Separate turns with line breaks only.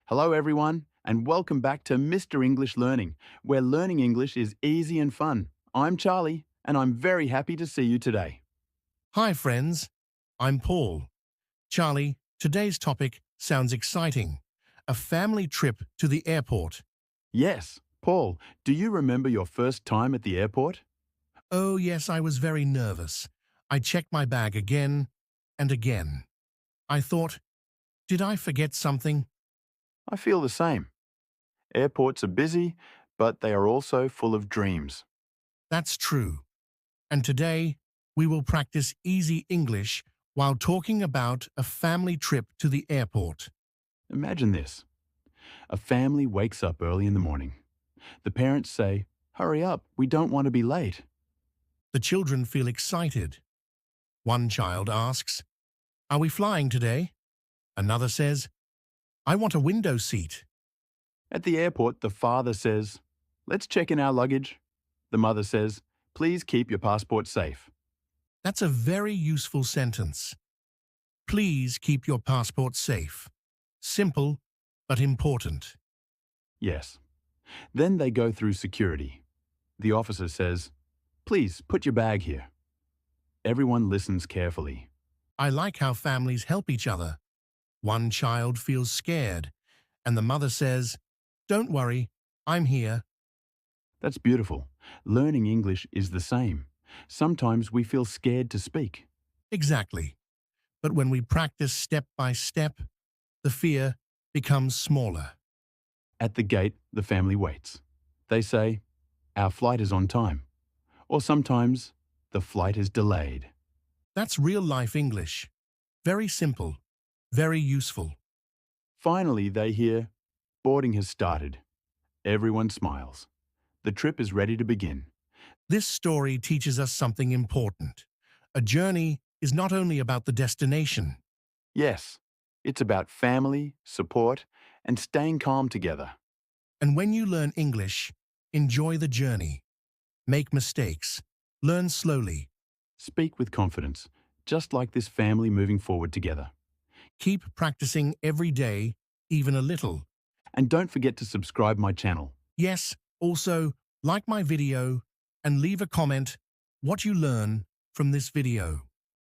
Hello, everyone, and welcome back to Mr. English Learning, where learning English is easy and fun. I'm Charlie, and I'm very happy to see you today.
Hi, friends. I'm Paul. Charlie, today's topic sounds exciting. A family trip to the airport.
Yes, Paul, do you remember your first time at the airport?
Oh, yes, I was very nervous. I checked my bag again and again. I thought, did I forget something?
I feel the same. Airports are busy, but they are also full of dreams.
That's true. And today, we will practice easy English while talking about a family trip to the airport.
Imagine this. A family wakes up early in the morning. The parents say, "Hurry up, we don't want to be late."
The children feel excited. One child asks, "Are we flying today?" Another says, "I want a window seat."
At the airport, the father says, "Let's check in our luggage." The mother says, "Please keep your passport safe."
That's a very useful sentence. Please keep your passport safe. Simple, but important.
Yes. Then they go through security. The officer says, "Please put your bag here." Everyone listens carefully.
I like how families help each other. One child feels scared, and the mother says, "Don't worry, I'm here."
That's beautiful. Learning English is the same. Sometimes we feel scared to speak.
Exactly. But when we practice step by step, the fear becomes smaller.
At the gate, the family waits. They say, "Our flight is on time." Or sometimes, "The flight is delayed."
That's real-life English. Very simple, very useful.
Finally, they hear, "Boarding has started." Everyone smiles. The trip is ready to begin.
This story teaches us something important. A journey is not only about the destination.
Yes, it's about family, support, and staying calm together.
And when you learn English, enjoy the journey. Make mistakes. Learn slowly.
Speak with confidence, just like this family moving forward together.
Keep practicing every day, even a little.
And don't forget to subscribe my channel.
Yes, also, like my video and leave a comment what you learn from this video.